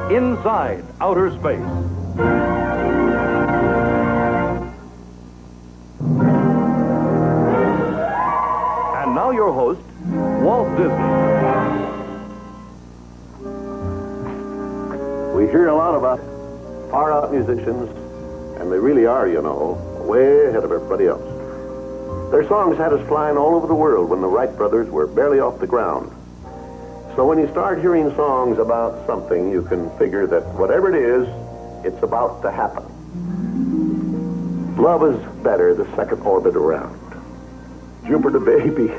Inside Outer Space. And now your host, Walt Disney. We hear a lot about far-out musicians, and they really are, you know, way ahead of everybody else. Their songs had us flying all over the world when the Wright brothers were barely off the ground. So when you start hearing songs about something, you can figure that whatever it is, it's about to happen. Love is better the second orbit around. Jupiter baby,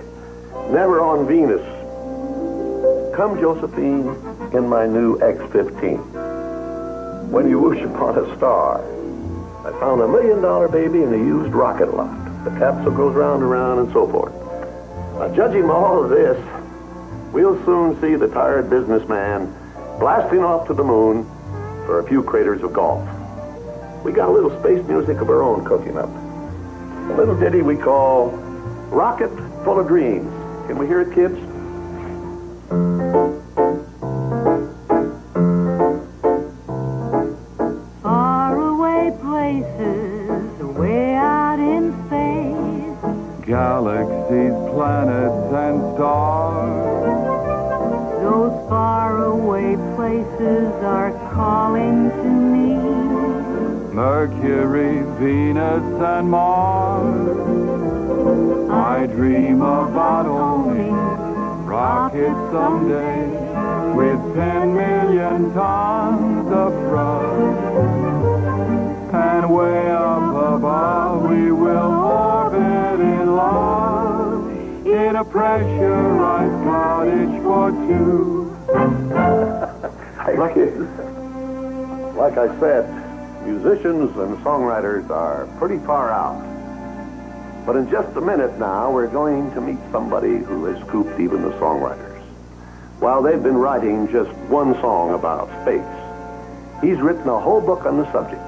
never on Venus. Come, Josephine, in my new X-15. When you whoosh upon a star, I found $1 million baby in a used rocket lot. The capsule goes round and round and so forth. Now, judging by all of this, we'll soon see the tired businessman blasting off to the moon for a few craters of golf. We got a little space music of our own cooking up. A little ditty we call Rocket Full of Dreams. Can we hear it, kids? Faraway places, way out in space. Galaxies, planets, and stars. Those faraway places are calling to me. Mercury, Venus, and Mars. I dream about owning rockets someday with 10 million tons of thrust. And way up above we will orbit in love in a pressurized cottage for two. Like I said, musicians and songwriters are pretty far out. But in just a minute now, we're going to meet somebody who has scooped even the songwriters. While they've been writing just one song about space, he's written a whole book on the subject.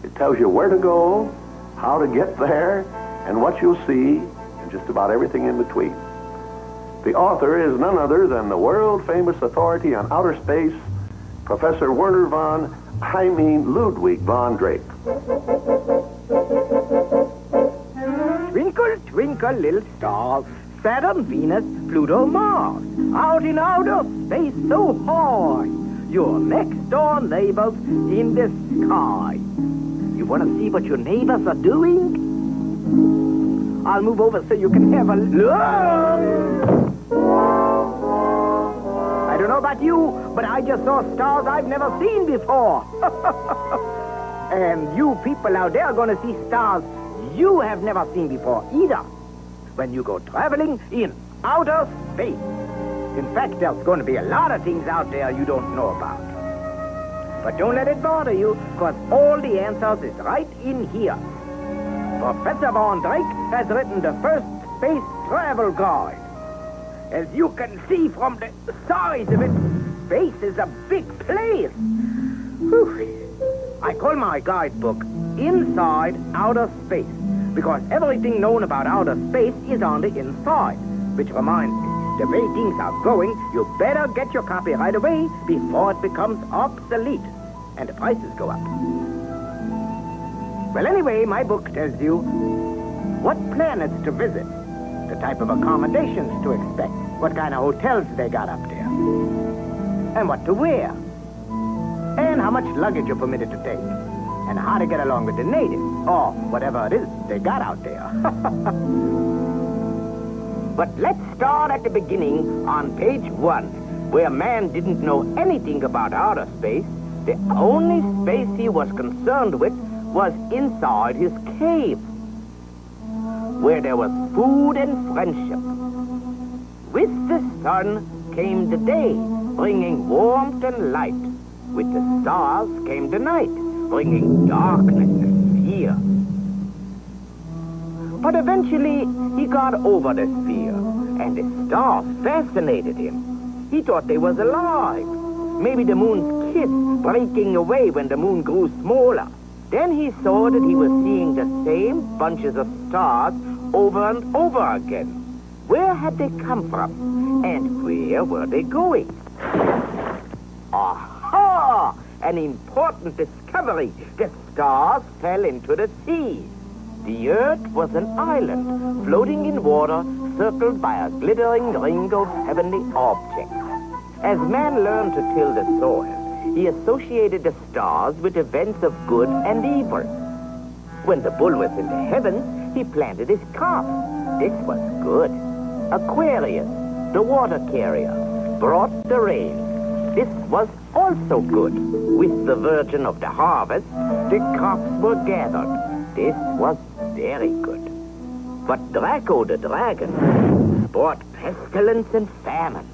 It tells you where to go, how to get there, and what you'll see, and just about everything in between. The author is none other than the world-famous authority on outer space, Professor Ludwig von Drake. Twinkle, twinkle, little star, Saturn, Venus, Pluto, Mars, out in outer space so high, your next door neighbors in the sky. You want to see what your neighbors are doing? I'll move over so you can have a look. I don't know about you, but I just saw stars I've never seen before. And you people out there are going to see stars you have never seen before either when you go traveling in outer space. In fact, there's going to be a lot of things out there you don't know about. But don't let it bother you, because all the answers is right in here. Professor Von Drake has written the first space travel guide. As you can see from the size of it, space is a big place. Whew. I call my guidebook Inside Outer Space, because everything known about outer space is on the inside. Which reminds me, the way things are going, you better get your copy right away before it becomes obsolete and the prices go up. Well, anyway, my book tells you what planets to visit, the type of accommodations to expect, what kind of hotels they got up there, and what to wear, and how much luggage you're permitted to take, and how to get along with the natives, or whatever it is they got out there. But let's start at the beginning on page 1, where man didn't know anything about outer space. The only space he was concerned with was inside his cave, where there was food and friendship. With the sun came the day, bringing warmth and light. With the stars came the night, bringing darkness and fear. But eventually, he got over the fear, and the stars fascinated him. He thought they was alive. Maybe the moon's kids breaking away when the moon grew smaller. Then he saw that he was seeing the same bunches of stars over and over again. Where had they come from? And where were they going? Aha! an important discovery. The stars fell into the sea. The Earth was an island floating in water, circled by a glittering ring of heavenly objects. As man learned to till the soil, he associated the stars with events of good and evil. When the bull was in the heavens, he planted his crops. This was good. Aquarius, the water carrier, brought the rain. This was also good. With the virgin of the harvest, the crops were gathered. This was very good. But Draco the dragon brought pestilence and famine.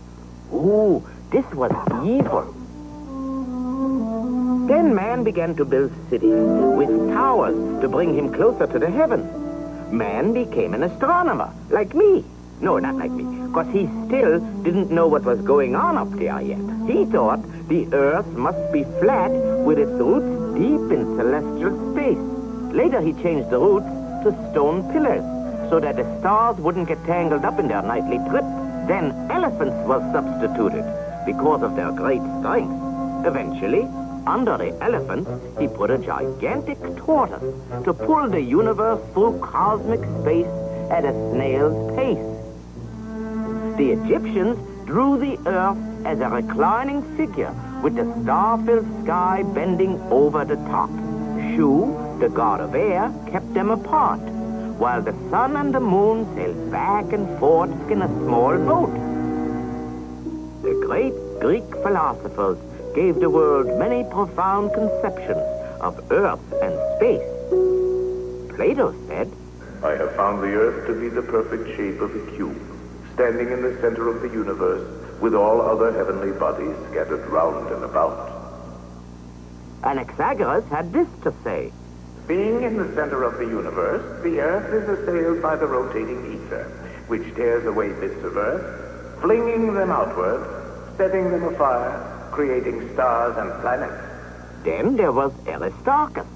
Ooh, this was evil. Then man began to build cities with towers to bring him closer to the heavens. Man became an astronomer, like me. No, not like me, because he still didn't know what was going on up there yet. He thought the Earth must be flat with its roots deep in celestial space. Later he changed the roots to stone pillars so that the stars wouldn't get tangled up in their nightly trip. Then elephants were substituted because of their great strength. Eventually, under the elephant, he put a gigantic tortoise to pull the universe through cosmic space at a snail's pace. The Egyptians drew the Earth as a reclining figure with the star-filled sky bending over the top. Shu, the god of air, kept them apart, while the sun and the moon sailed back and forth in a small boat. The great Greek philosophers gave the world many profound conceptions of Earth and space. Plato said, I have found the Earth to be the perfect shape of a cube, standing in the center of the universe, with all other heavenly bodies scattered round and about. Anaxagoras had this to say, Being in the center of the universe, the Earth is assailed by the rotating ether, which tears away bits of Earth, flinging them outward, setting them afire, creating stars and planets. Then there was Aristarchus.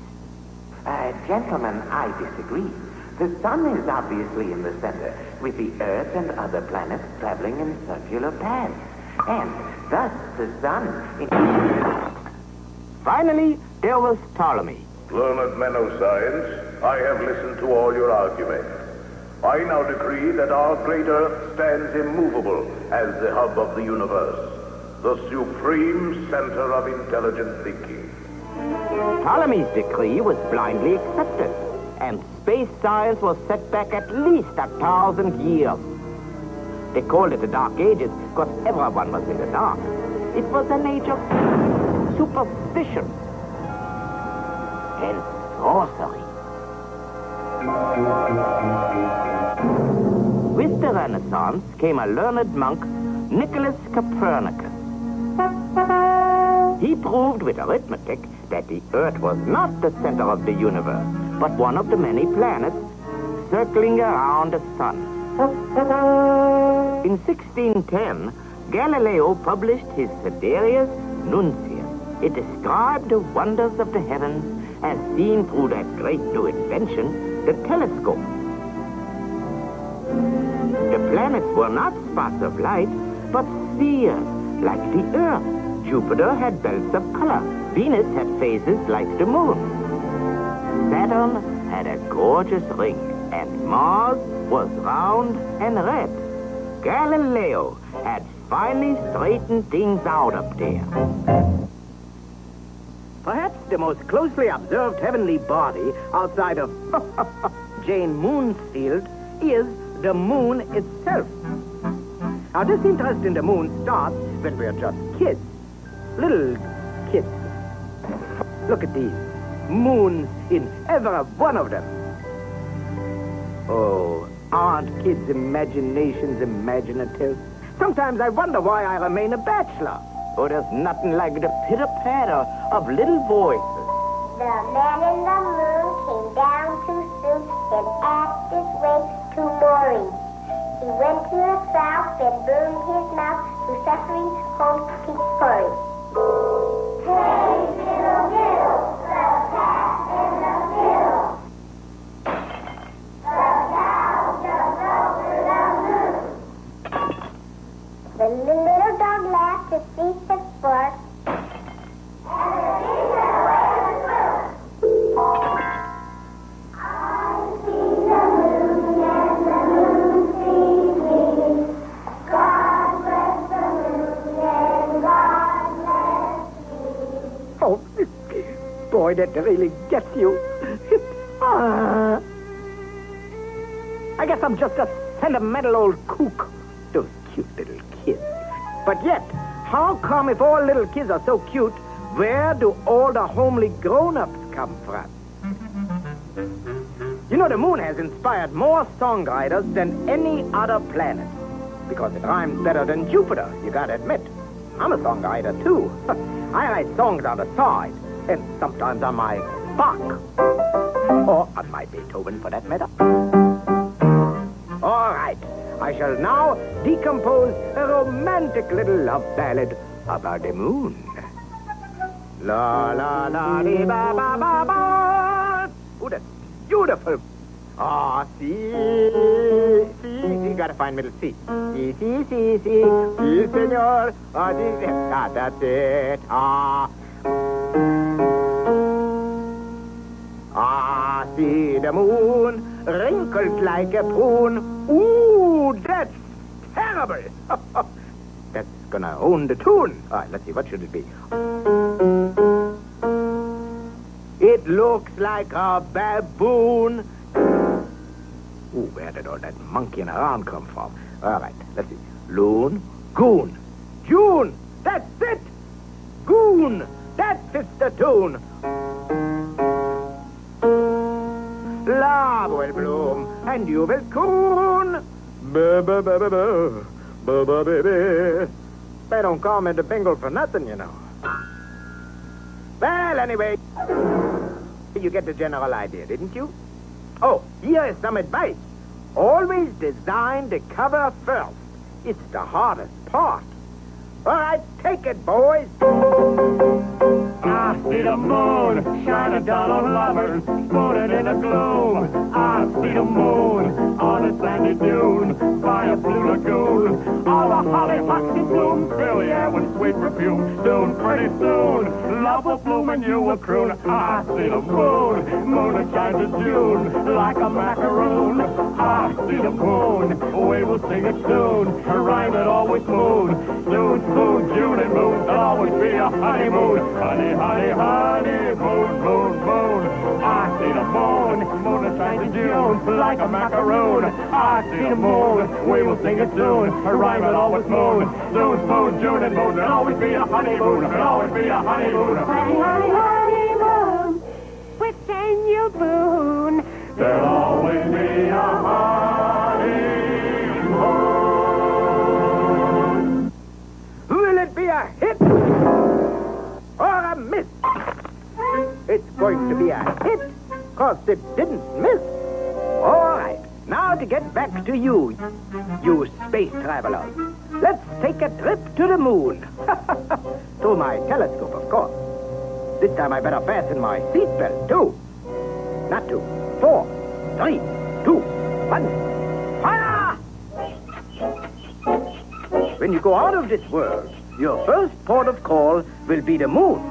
Gentlemen, I disagree. The sun is obviously in the center, with the Earth and other planets traveling in circular paths. And thus the sun... Finally, there was Ptolemy. Learned men of science, I have listened to all your arguments. I now decree that our great Earth stands immovable as the hub of the universe, the supreme center of intelligent thinking. Ptolemy's decree was blindly accepted, and space science was set back at least 1,000 years. They called it the Dark Ages because everyone was in the dark. It was an age of superstition and sorcery. With the Renaissance came a learned monk, Nicholas Copernicus. He proved with arithmetic that the Earth was not the center of the universe, but one of the many planets circling around the sun. In 1610, Galileo published his Sidereus Nuncius. It described the wonders of the heavens as seen through that great new invention, the telescope. The planets were not spots of light, but spheres, like the Earth. Jupiter had belts of color. Venus had phases like the moon. Saturn had a gorgeous ring, and Mars was round and red. Galileo had finally straightened things out up there. Perhaps the most closely observed heavenly body outside of Jane Moon's field is the moon itself. Now, this interest in the moon starts when we're just kids. Little kids. Look at these moons in every one of them. Oh, aren't kids' imaginations imaginative? Sometimes I wonder why I remain a bachelor. Oh, there's nothing like the pitter-patter of little voices. The man in the moon came down too soon and asked his way to Maureen. He went to the south and burned his mouth to suffering home peacefully. Hey, diddle, diddle, the cat in the fiddle. The cow jumped over the moon. The little dog laughed to see the sport. And the boy, that really gets you. I guess I'm just a sentimental old kook. Those cute little kids. But yet, how come if all little kids are so cute, where do all the homely grown-ups come from? You know, the moon has inspired more songwriters than any other planet. Because it rhymes better than Jupiter, you gotta admit. I'm a songwriter, too. I write songs on the side, and sometimes on my Bach. Or on my Beethoven, for that matter. All right, I shall now decompose a romantic little love ballad about the moon. La la la dee ba ba ba ba. Oh, that's beautiful. Ah, see, you gotta find middle C. See, senor. That's it. See the moon, wrinkled like a prune. Ooh, that's terrible. That's gonna own the tune. All right, let's see, what should it be? It looks like a baboon. Ooh, where did all that monkeying around come from? All right, let's see. Loon, goon, June. That's it. Goon. That fits the tune. Love will bloom, and you will coon. They don't call me the Bingle for nothing, you know. Well, anyway, you get the general idea, didn't you? Oh, here is some advice. Always design the cover first. It's the hardest part. All right, take it, boys. I see the moon shining down on lovers, floating in a gloom. I see the moon on a sandy dune by a blue lagoon. All the hollyhocks in bloom fill the air with sweet perfume. Soon, pretty soon, love will bloom and you will croon. I see the moon that shines in June like a macaroon. I see the moon, we will sing it soon. Rhyme it always moon. Soon, soon, June and moon, there'll always be a honeymoon. Honey, honey, honey, moon, moon, moon. I see the moon that shines in June like a macaroon. I see the moon, we will sing it soon. Rhyme it always moon. Soon, soon, June and moon, there'll always be a honeymoon. There'll always be a honeymoon. Honey, honey, honeymoon, with Daniel Boone. There'll always be a honeymoon. Will it be a hit or a miss? It's going to be a hit, because it didn't miss. All right, now to get back to you space travelers. Let's take a trip to the moon. Through my telescope, of course. This time I better fasten my seatbelt, too. Not 2, 4, 3, 2, 1. Fire! When you go out of this world, your first port of call will be the moon.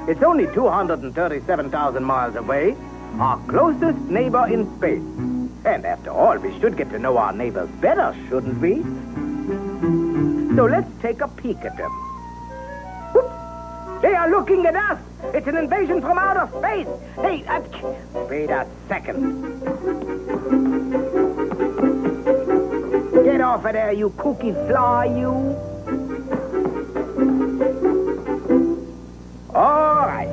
It's only 237,000 miles away, our closest neighbor in space. And after all, we should get to know our neighbors better, shouldn't we? So let's take a peek at them. Whoop! They are looking at us. It's an invasion from outer space. Hey, wait a second. Get off of there, you kooky fly, you. All right.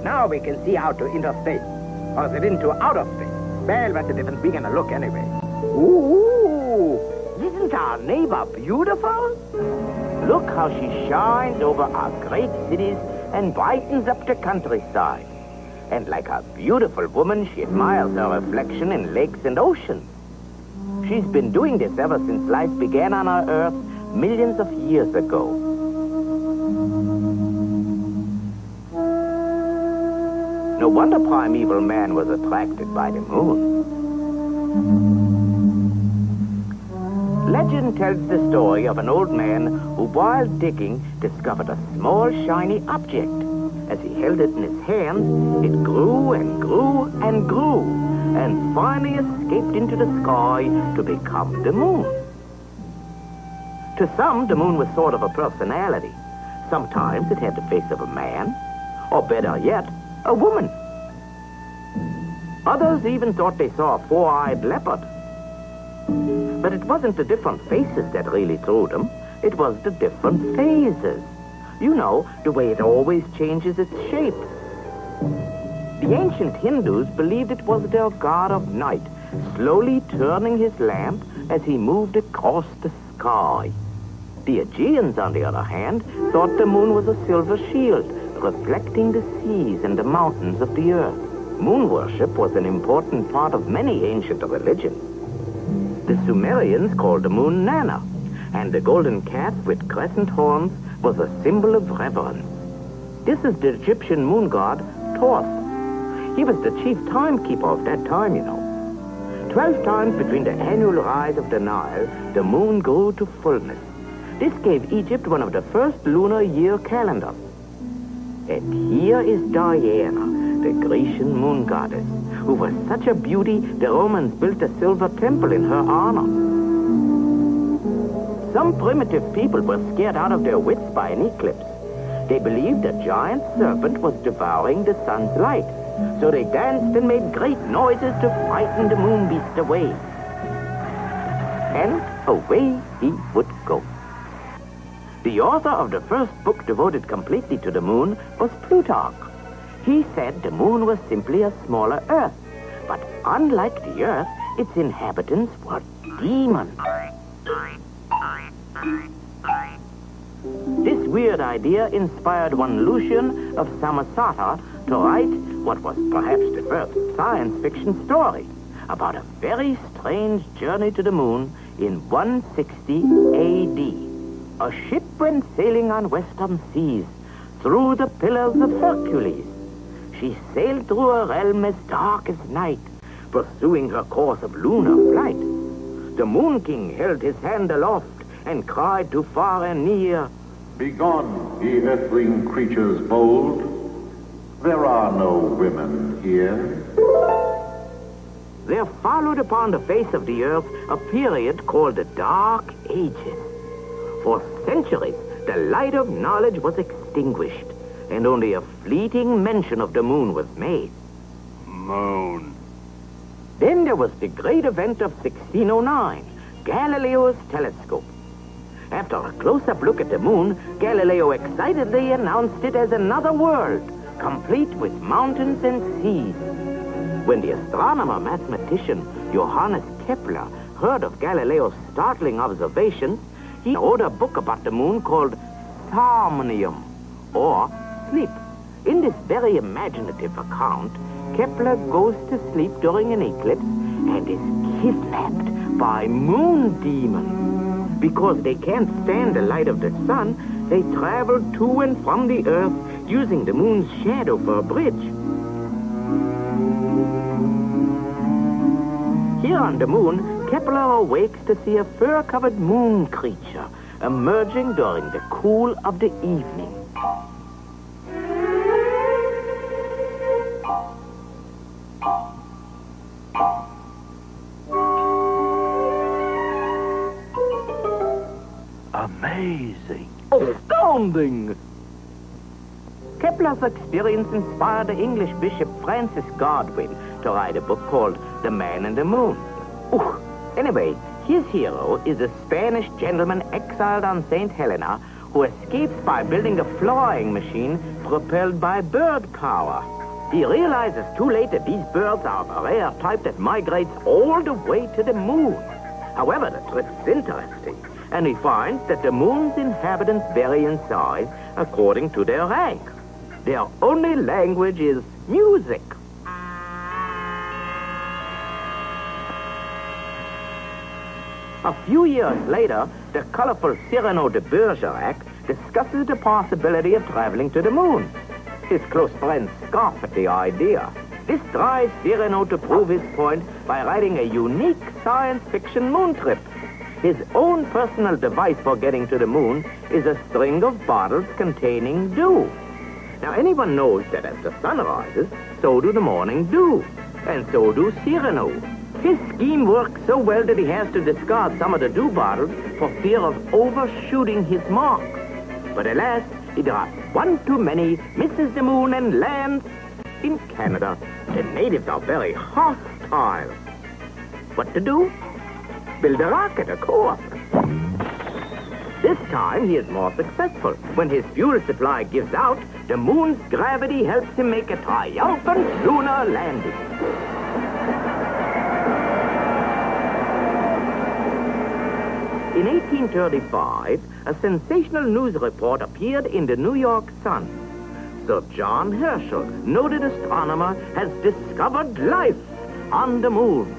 Now we can see out to interspace. Or is it into outer space? Well, what's the difference? We're gonna look anyway. Ooh! Isn't our neighbor beautiful? Look how she shines over our great cities and brightens up the countryside. And like a beautiful woman, she admires her reflection in lakes and oceans. She's been doing this ever since life began on our Earth millions of years ago. No wonder primeval man was attracted by the moon. Legend tells the story of an old man who, while digging, discovered a small, shiny object. As he held it in his hands, it grew and grew and grew, and finally escaped into the sky to become the moon. To some, the moon was sort of a personality. Sometimes it had the face of a man, or better yet, a woman. Others even thought they saw a four-eyed leopard. But it wasn't the different faces that really threw them. It was the different phases. You know, the way it always changes its shape. The ancient Hindus believed it was their god of night, slowly turning his lamp as he moved across the sky. The Aegeans, on the other hand, thought the moon was a silver shield, reflecting the seas and the mountains of the earth. Moon worship was an important part of many ancient religions. The Sumerians called the moon Nana, and the golden calf with crescent horns was a symbol of reverence. This is the Egyptian moon god, Thoth. He was the chief timekeeper of that time, you know. 12 times between the annual rise of the Nile, the moon grew to fullness. This gave Egypt one of the first lunar year calendars. And here is Diana, the Grecian moon goddess, who was such a beauty the Romans built a silver temple in her honor. Some primitive people were scared out of their wits by an eclipse. They believed a giant serpent was devouring the sun's light, so they danced and made great noises to frighten the moon beast away. And away he would go. The author of the first book devoted completely to the moon was Plutarch. He said the moon was simply a smaller Earth, but unlike the Earth, its inhabitants were demons. This weird idea inspired one Lucian of Samosata to write what was perhaps the first science fiction story about a very strange journey to the moon in 160 A.D. A ship went sailing on western seas through the Pillars of Hercules. She sailed through a realm as dark as night, pursuing her course of lunar flight. The Moon King held his hand aloft and cried to far and near, "Begone, ye earthling creatures bold. There are no women here." There followed upon the face of the earth a period called the Dark Ages. For centuries, the light of knowledge was extinguished, and only a fleeting mention of the moon was made. Moon. Then there was the great event of 1609, Galileo's telescope. After a close-up look at the moon, Galileo excitedly announced it as another world, complete with mountains and seas. When the astronomer-mathematician Johannes Kepler heard of Galileo's startling observations, he wrote a book about the moon called Somnium, or Sleep. In this very imaginative account, Kepler goes to sleep during an eclipse and is kidnapped by moon demons. Because they can't stand the light of the sun, they travel to and from the earth using the moon's shadow for a bridge. Here on the moon, Kepler awakes to see a fur-covered moon creature emerging during the cool of the evening. Amazing. Astounding! Kepler's experience inspired the English Bishop Francis Godwin to write a book called The Man in the Moon. Anyway, his hero is a Spanish gentleman exiled on St. Helena who escapes by building a flying machine propelled by bird power. He realizes too late that these birds are of a rare type that migrates all the way to the moon. However, the trip's interesting, and he finds that the moon's inhabitants vary in size according to their rank. Their only language is music. A few years later, the colorful Cyrano de Bergerac discusses the possibility of traveling to the moon. His close friends scoff at the idea. This drives Cyrano to prove his point by writing a unique science fiction moon trip. His own personal device for getting to the moon is a string of bottles containing dew. Now, anyone knows that as the sun rises, so do the morning dew, and so do Cyrano. His scheme works so well that he has to discard some of the dew bottles for fear of overshooting his mark. But alas, he drops one too many, misses the moon, and lands In Canada, the natives are very hostile. What to do? Build a rocket, of course. This time, he is more successful. When his fuel supply gives out, the moon's gravity helps him make a triumphant lunar landing. In 1835, a sensational news report appeared in the New York Sun. Sir John Herschel, noted astronomer, has discovered life on the moon.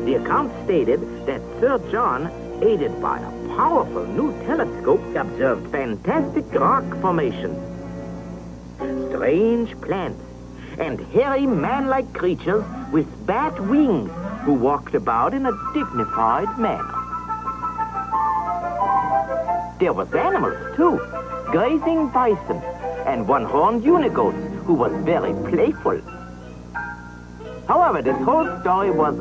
The account stated that Sir John, aided by a powerful new telescope, observed fantastic rock formations, strange plants, and hairy man-like creatures with bat wings who walked about in a dignified manner. There was animals, too, grazing bison and one-horned unigoats who was very playful. However, this whole story was,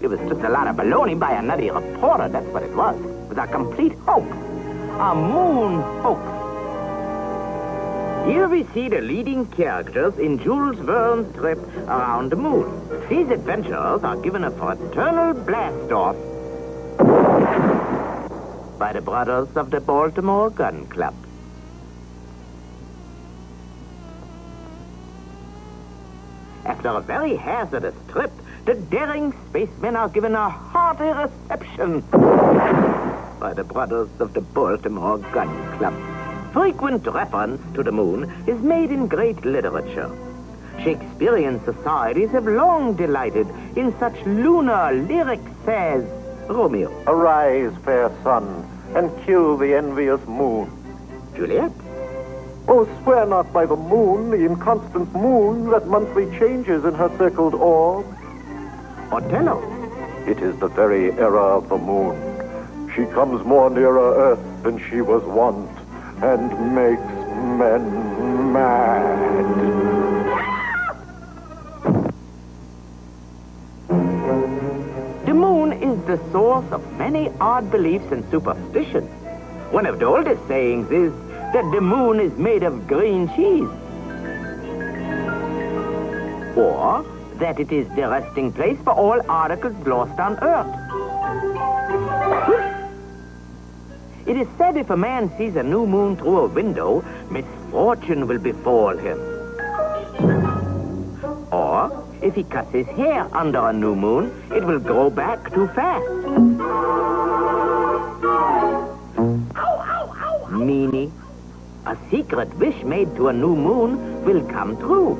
it was just a lot of baloney by a nutty reporter, that's what it was. It was a complete hoax. A moon hoax. Here we see the leading characters in Jules Verne's trip around the moon. These adventurers are given a fraternal blast-off by the brothers of the Baltimore Gun Club. After a very hazardous trip, the daring spacemen are given a hearty reception by the brothers of the Baltimore Gun Club. Frequent reference to the moon is made in great literature. Shakespearean societies have long delighted in such lunar lyrics as Romeo. Arise, fair sun, and kill the envious moon. Juliet. Oh, swear not by the moon, the inconstant moon that monthly changes in her circled orb. Othello. It is the very era of the moon. She comes more nearer Earth than she was wont, and makes men mad. The moon is the source of many odd beliefs and superstitions. One of the oldest sayings is that the moon is made of green cheese. Or that it is the resting place for all articles lost on Earth. It is said if a man sees a new moon through a window, misfortune will befall him. Or, if he cuts his hair under a new moon, it will grow back too fast. Meaning, a secret wish made to a new moon will come true.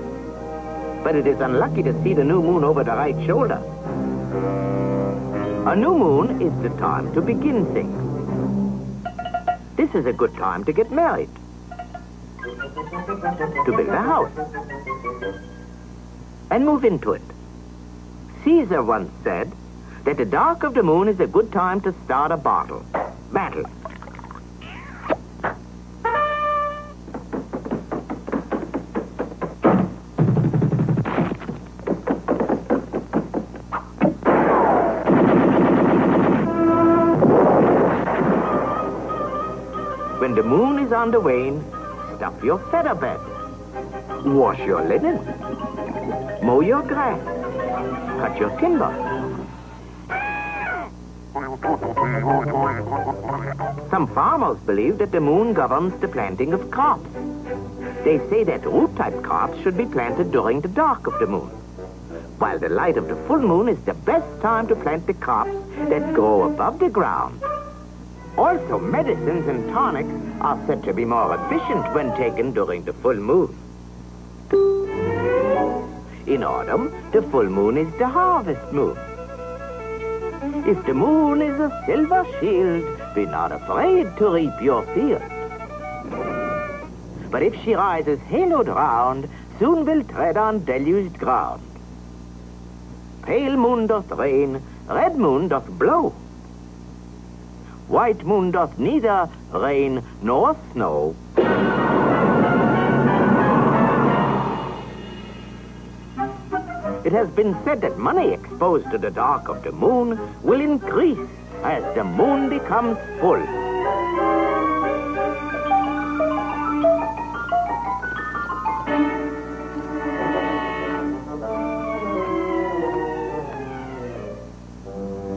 But it is unlucky to see the new moon over the right shoulder. A new moon is the time to begin things. This is a good time to get married, to build a house, and move into it. Caesar once said that the dark of the moon is a good time to start a battle. When the moon is on the wane, stuff your feather bed, wash your linen, mow your grass, cut your timber. Some farmers believe that the moon governs the planting of crops. They say that root-type crops should be planted during the dark of the moon, while the light of the full moon is the best time to plant the crops that grow above the ground. Also, medicines and tonics are said to be more efficient when taken during the full moon. In autumn, the full moon is the harvest moon. If the moon is a silver shield, be not afraid to reap your field. But if she rises haloed round, soon will tread on deluged ground. Pale moon doth rain, red moon doth blow. White moon doth neither rain nor snow. It has been said that money exposed to the dark of the moon will increase as the moon becomes full.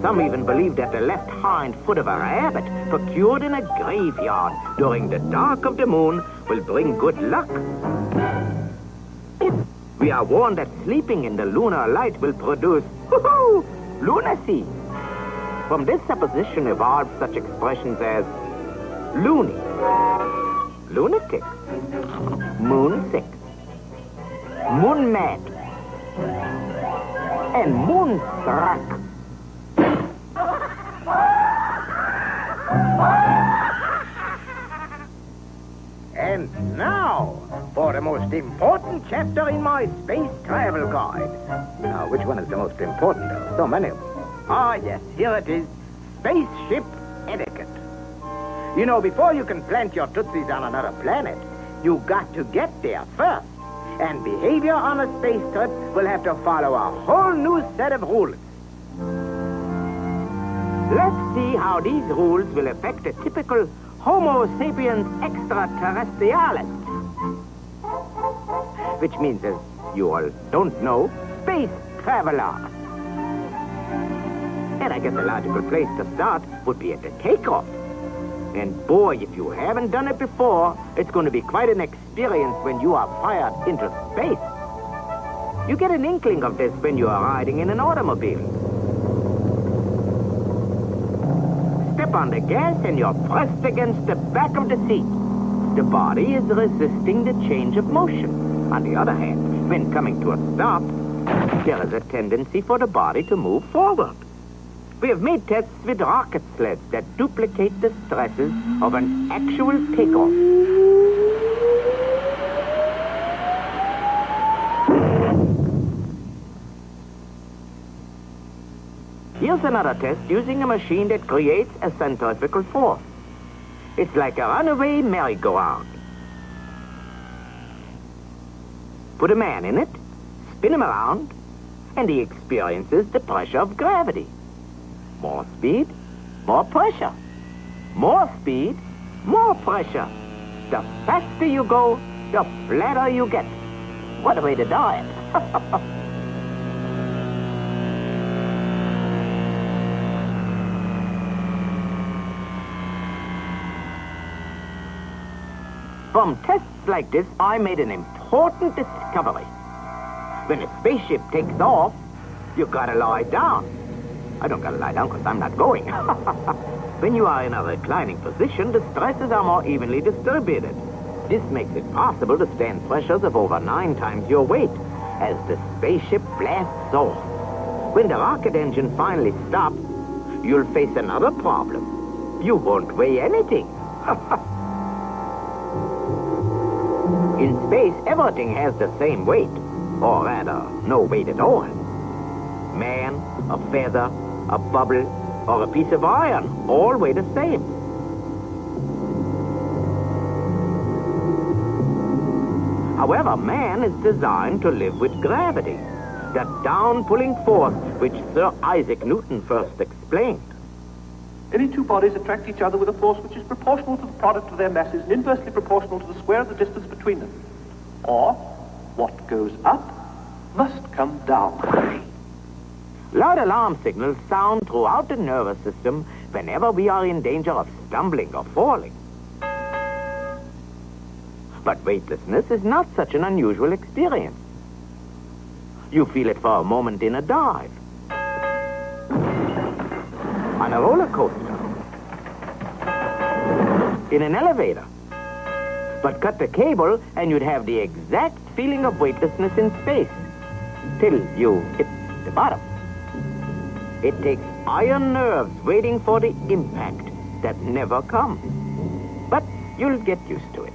some even believe that the left hind foot of a rabbit procured in a graveyard during the dark of the moon will bring good luck. We are warned that sleeping in the lunar light will produce lunacy. From this supposition evolved such expressions as loony, lunatic, moonsick, moon mad, and moonstruck. And now, for the most important chapter in my space travel guide. Now, which one is the most important? There are so many of them. Ah, yes, here it is. Spaceship etiquette. You know, before you can plant your tootsies on another planet, you got to get there first. And behavior on a space trip will have to follow a whole new set of rules. Let's see how these rules will affect a typical Homo sapiens extraterrestrialis. Which means, as you all don't know, space traveler. And I guess a logical place to start would be at the takeoff. And boy, if you haven't done it before, it's going to be quite an experience when you are fired into space. You get an inkling of this when you are riding in an automobile. Step on the gas and you're pressed against the back of the seat. The body is resisting the change of motion. On the other hand, when coming to a stop, there is a tendency for the body to move forward. We have made tests with rocket sleds that duplicate the stresses of an actual takeoff. Here's another test using a machine that creates a centrifugal force. It's like a runaway merry-go-round. Put a man in it, spin him around, and he experiences the pressure of gravity. More speed, more pressure. More speed, more pressure. The faster you go, the flatter you get. What a way to die. From tests like this, I made an important discovery. When a spaceship takes off, you gotta lie down. I don't gotta lie down because I'm not going. When you are in a reclining position, the stresses are more evenly distributed. This makes it possible to stand pressures of over 9 times your weight as the spaceship blasts off. When the rocket engine finally stops, you'll face another problem. You won't weigh anything. In space, everything has the same weight, or rather, no weight at all. Man, a feather, a bubble, or a piece of iron, all weigh the same. However, man is designed to live with gravity, that down-pulling force which Sir Isaac Newton first explained. Any two bodies attract each other with a force which is proportional to the product of their masses and inversely proportional to the square of the distance between them. Or, what goes up must come down. Loud alarm signals sound throughout the nervous system whenever we are in danger of stumbling or falling. But weightlessness is not such an unusual experience. You feel it for a moment in a dive, on a roller coaster, in an elevator. But cut the cable and you'd have the exact feeling of weightlessness in space till you hit the bottom. It takes iron nerves waiting for the impact that never comes. But you'll get used to it.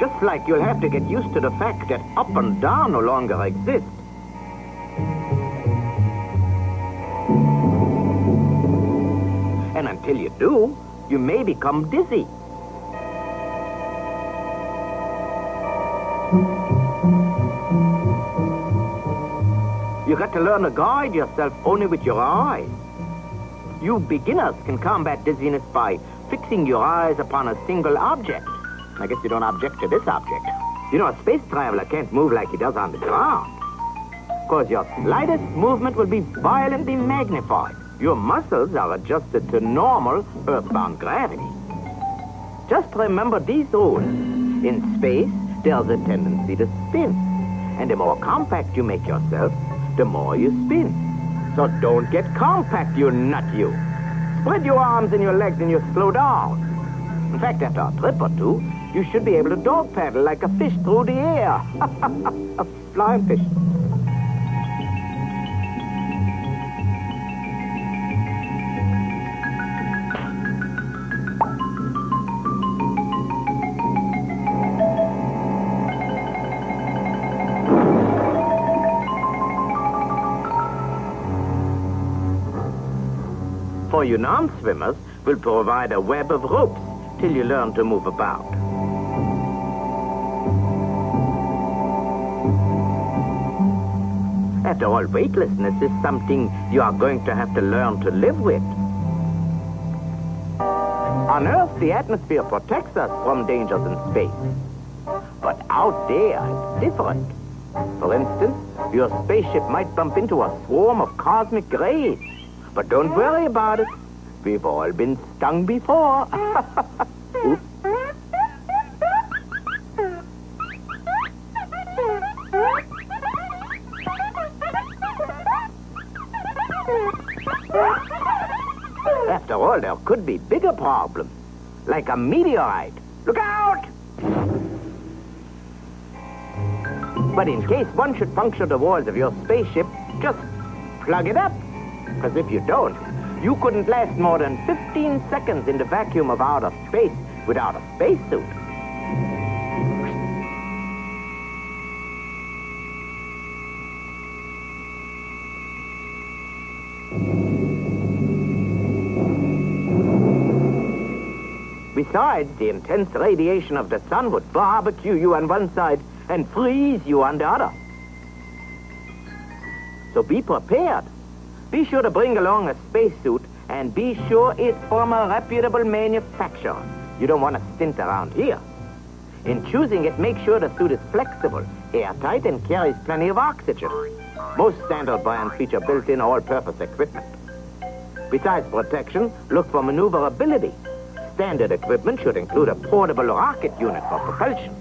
Just like you'll have to get used to the fact that up and down no longer exist. And until you do, you may become dizzy. You got to learn to guide yourself only with your eyes. You beginners can combat dizziness by fixing your eyes upon a single object. I guess you don't object to this object. You know, a space traveler can't move like he does on the ground. because your slightest movement will be violently magnified. Your muscles are adjusted to normal earthbound gravity. Just remember these rules. In space, there's a tendency to spin. And the more compact you make yourself, the more you spin. So don't get compact, you nut, you. Spread your arms and your legs and you slow down. In fact, after a trip or two, you should be able to dog paddle like a fish through the air. A flying fish. For you non-swimmers, we'll provide a web of ropes till you learn to move about. After all, weightlessness is something you are going to have to learn to live with. On Earth, the atmosphere protects us from dangers in space. But out there, it's different. For instance, your spaceship might bump into a swarm of cosmic rays. But don't worry about it. We've all been stung before. Oops. After all, there could be bigger problems, like a meteorite. Look out! But in case one should puncture the walls of your spaceship, just plug it up. Because if you don't, you couldn't last more than 15 seconds in the vacuum of outer space without a spacesuit. Besides, the intense radiation of the sun would barbecue you on one side and freeze you on the other. So be prepared. Be sure to bring along a spacesuit, and be sure it's from a reputable manufacturer. You don't want to stint around here. In choosing it, make sure the suit is flexible, airtight, and carries plenty of oxygen. Most standard brands feature built-in all-purpose equipment. Besides protection, look for maneuverability. Standard equipment should include a portable rocket unit for propulsion.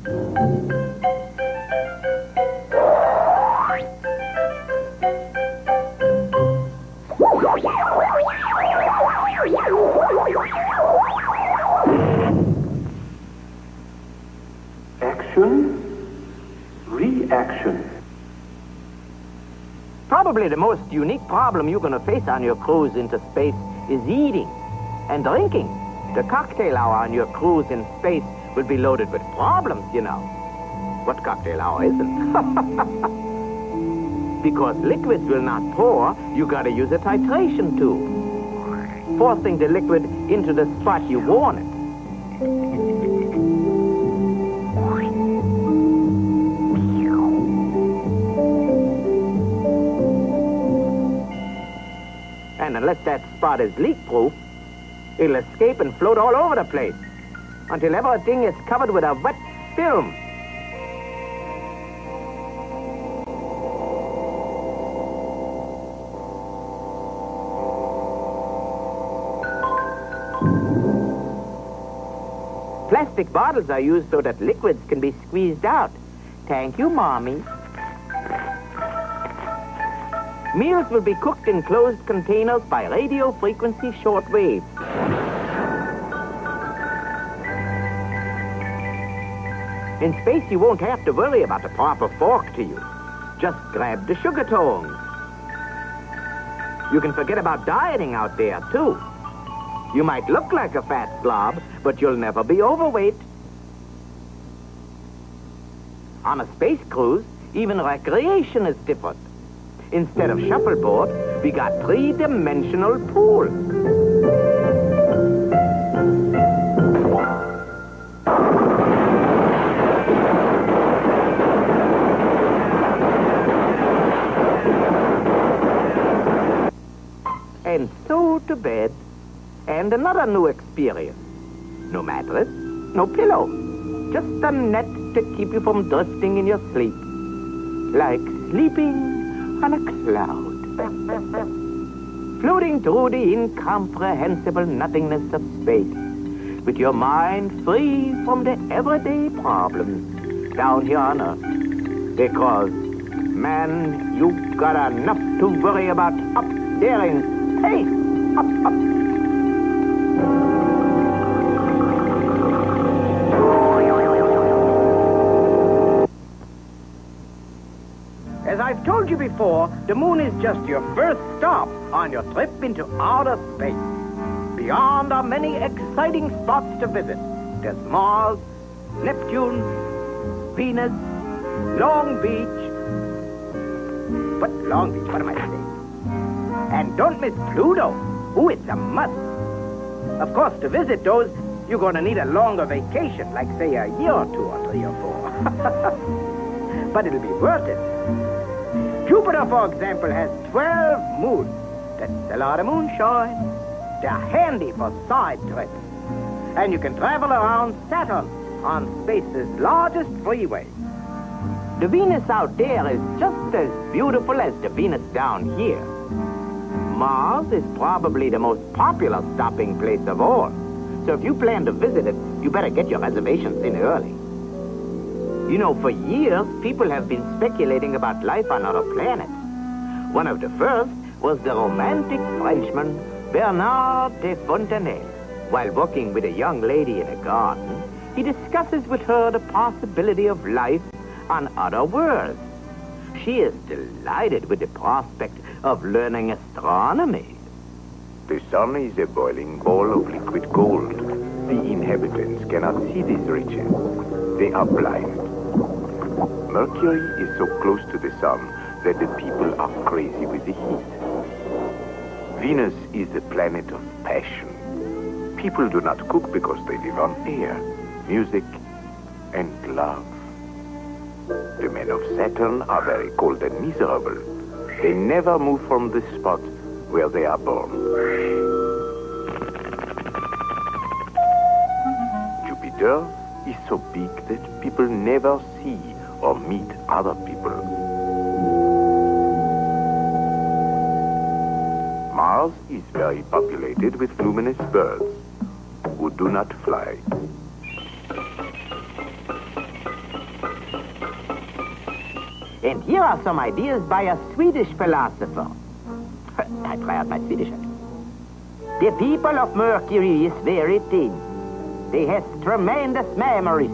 Action, reaction. Probably the most unique problem you're going to face on your cruise into space is eating and drinking. The cocktail hour on your cruise in space will be loaded with problems, you know. What cocktail hour isn't? Because liquids will not pour, you got to use a titration tube, forcing the liquid into the spot you want it. And unless that spot is leak-proof, it'll escape and float all over the place until everything is covered with a wet film. Plastic bottles are used so that liquids can be squeezed out. Thank you, Mommy. Meals will be cooked in closed containers by radio frequency shortwave. In space, you won't have to worry about a proper fork to use. Just grab the sugar tongs. You can forget about dieting out there, too. You might look like a fat slob, but you'll never be overweight. On a space cruise, even recreation is different. Instead of shuffleboard, we got three-dimensional pools. And so to bed. And another new experience. No mattress, no pillow. Just a net to keep you from drifting in your sleep. Like sleeping on a cloud, floating through the incomprehensible nothingness of space, with your mind free from the everyday problems down here on Earth. Because, man, you've got enough to worry about up there in space. Up. As I've told you before, the moon is just your first stop on your trip into outer space. Beyond are many exciting spots to visit. There's Mars, Neptune, Venus, Long Beach. What am I saying? And don't miss Pluto. Ooh, it's a must. Of course, to visit those, you're going to need a longer vacation, like, say, a year or 2 or 3 or 4. But it'll be worth it. Jupiter, for example, has 12 moons. That's a lot of moonshine. They're handy for side trips. And you can travel around Saturn on space's largest freeway. The Venus out there is just as beautiful as the Venus down here. Mars is probably the most popular stopping place of all. So if you plan to visit it, you better get your reservations in early. You know, for years, people have been speculating about life on other planets. One of the first was the romantic Frenchman, Bernard de Fontenelle. While walking with a young lady in a garden, he discusses with her the possibility of life on other worlds. She is delighted with the prospect of learning astronomy. The sun is a boiling ball of liquid gold. The inhabitants cannot see these riches. They are blind. Mercury is so close to the sun that the people are crazy with the heat. Venus is the planet of passion. People do not cook because they live on air, music, and love. The men of Saturn are very cold and miserable. They never move from the spot where they are born. Jupiter is so big that people never see or meet other people. Mars is very populated with luminous birds who do not fly. And here are some ideas by a Swedish philosopher. I try out my Swedish. The people of Mercury is very thin. They have tremendous memories.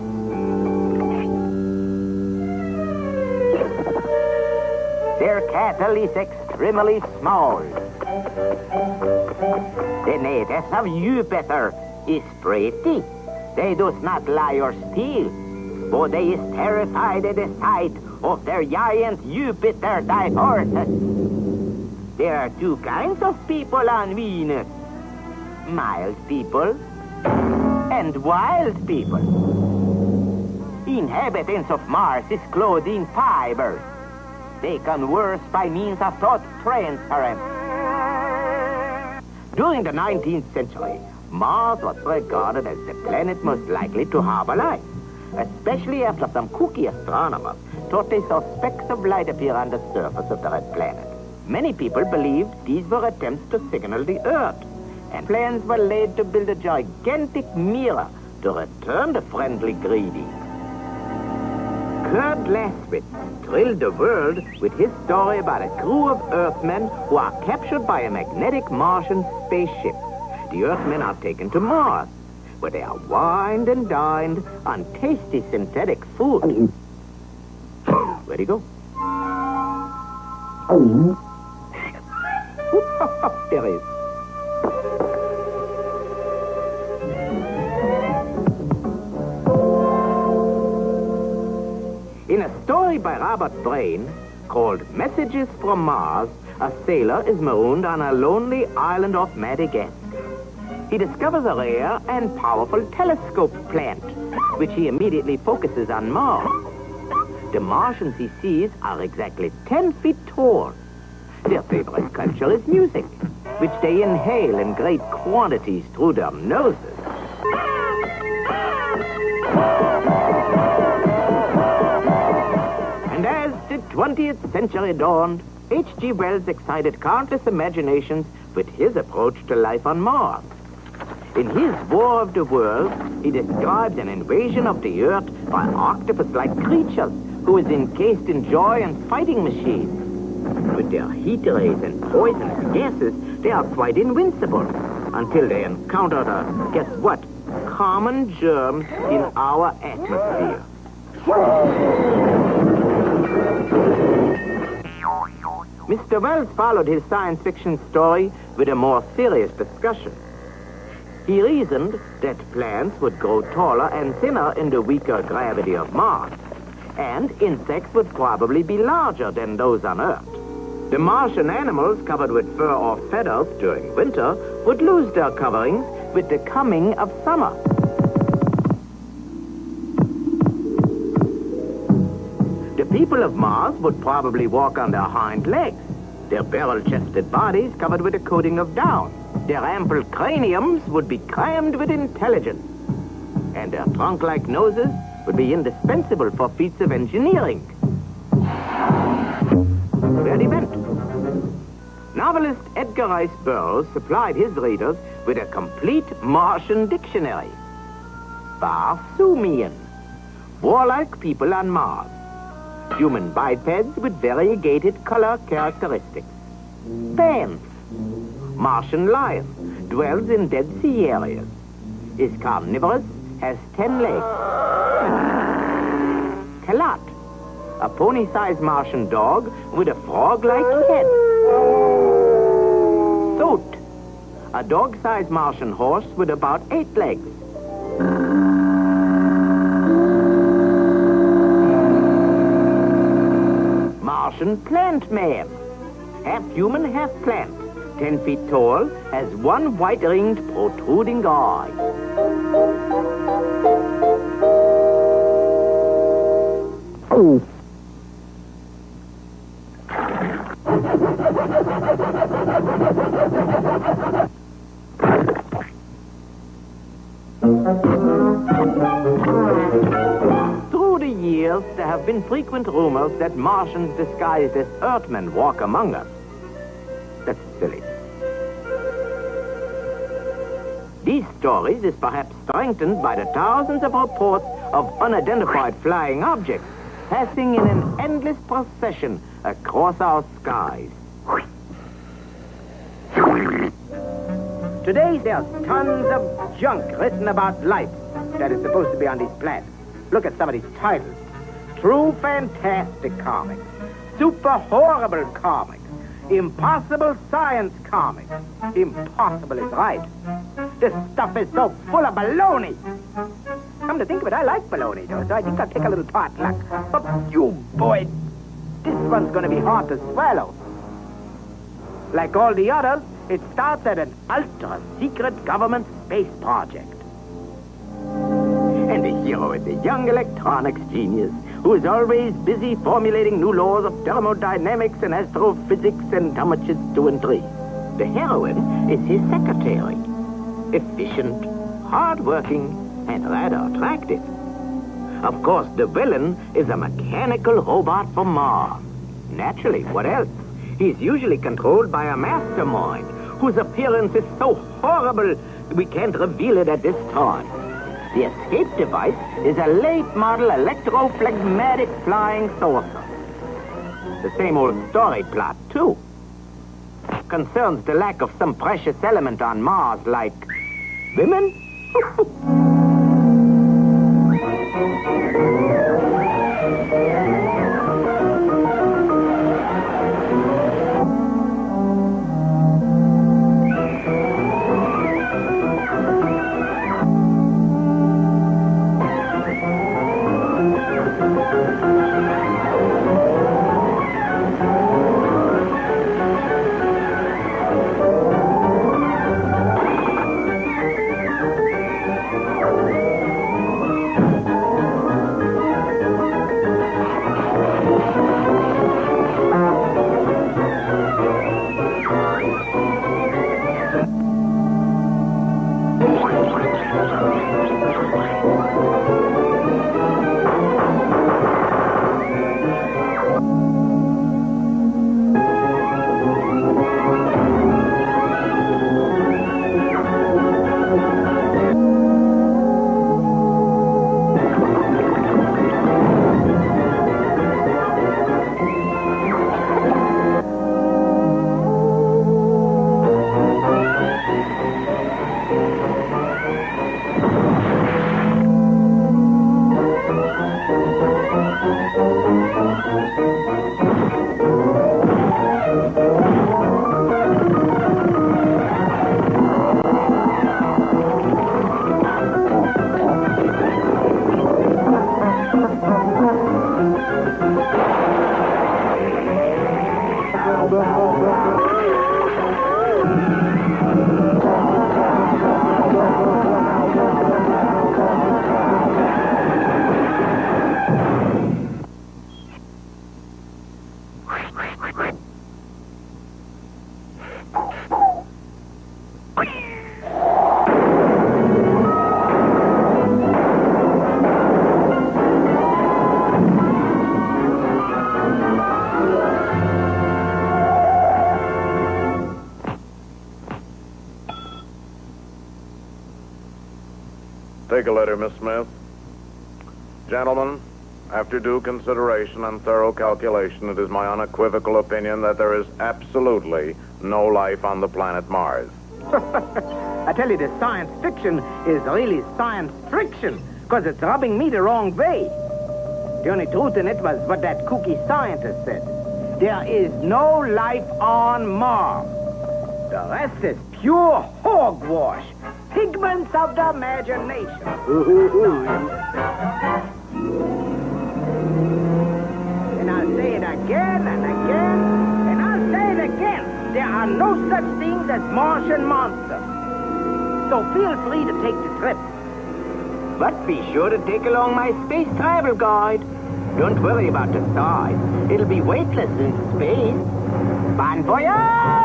Their cattle is extremely small. The natives of Jupiter is pretty. They do not lie or steal, but they is terrified at the sight of their giant Jupiter divorces. There are 2 kinds of people on Venus. Mild people and wild people. Inhabitants of Mars is clothed in fibers. They converse by means of thought transference. During the 19th century, Mars was regarded as the planet most likely to harbor life, especially after some kooky astronomers thought they saw specks of light appear on the surface of the red planet. Many people believed these were attempts to signal the Earth, and plans were laid to build a gigantic mirror to return the friendly greetings. Kurt Laswitz thrilled the world with his story about a crew of Earthmen who are captured by a magnetic Martian spaceship. The Earthmen are taken to Mars, where they are wined and dined on tasty synthetic food. Where'd he go? There he is. In a story by Robert Brain called Messages from Mars, a sailor is marooned on a lonely island off Madagascar. He discovers a rare and powerful telescope plant, which he immediately focuses on Mars. The Martians he sees are exactly 10 feet tall. Their favorite culture is music, which they inhale in great quantities through their noses. And as the 20th century dawned, H.G. Wells excited countless imaginations with his approach to life on Mars. In his War of the Worlds, he describes an invasion of the Earth by octopus-like creatures who is encased in joy and fighting machines. With their heat rays and poisonous gases, they are quite invincible until they encounter the, guess what, common germs in our atmosphere. Mr. Wells followed his science fiction story with a more serious discussion. He reasoned that plants would grow taller and thinner in the weaker gravity of Mars, and insects would probably be larger than those on Earth. The Martian animals covered with fur or feathers during winter would lose their coverings with the coming of summer. The people of Mars would probably walk on their hind legs, their barrel-chested bodies covered with a coating of down. Their ample craniums would be crammed with intelligence, and their trunk-like noses would be indispensable for feats of engineering. Where he went. Novelist Edgar Rice Burroughs supplied his readers with a complete Martian dictionary. Barsoomian, warlike people on Mars. Human bipeds with variegated color characteristics. Banff, Martian lion, dwells in Dead Sea areas. Is carnivorous, has 10 legs. Kalat, a pony-sized Martian dog with a frog-like head. Soot, a dog-sized Martian horse with about 8 legs. Martian plant man, half human, half plant, 10 feet tall, has one white-ringed protruding eye. Oh. Through the years, there have been frequent rumors that Martians disguised as Earthmen walk among us. That's silly. These stories is perhaps strengthened by the thousands of reports of unidentified flying objects passing in an endless procession across our skies. Today, there's tons of junk written about life that is supposed to be on these planets. Look at some of these titles. True fantastic comics. Super horrible comics. Impossible science comics. Impossible is right. This stuff is so full of baloney. Come to think of it, I like baloney, though, so I think I'll take a little potluck. But you boy, this one's going to be hard to swallow. Like all the others, it starts at an ultra-secret government space project. And the hero is a young electronics genius who is always busy formulating new laws of thermodynamics and astrophysics and how much is 2 and 3. The heroine is his secretary. Efficient, hard-working, and rather attractive. Of course, the villain is a mechanical robot from Mars. Naturally, what else? He's usually controlled by a mastermind whose appearance is so horrible we can't reveal it at this time. The escape device is a late-model electrophlegmatic flying saucer. The same old story plot, too. Concerns the lack of some precious element on Mars, like women? Take a letter, Miss Smith. Gentlemen, after due consideration and thorough calculation, it is my unequivocal opinion that there is absolutely no life on the planet Mars. I tell you, the science fiction is really science friction, because it's rubbing me the wrong way. The only truth in it was what that kooky scientist said. There is no life on Mars. The rest is pure hogwash. Figments of the imagination. And I'll say it again and again, and I'll say it again. There are no such things as Martian monsters. So feel free to take the trip. But be sure to take along my space travel guide. Don't worry about the size. It'll be weightless in space. Bon voyage!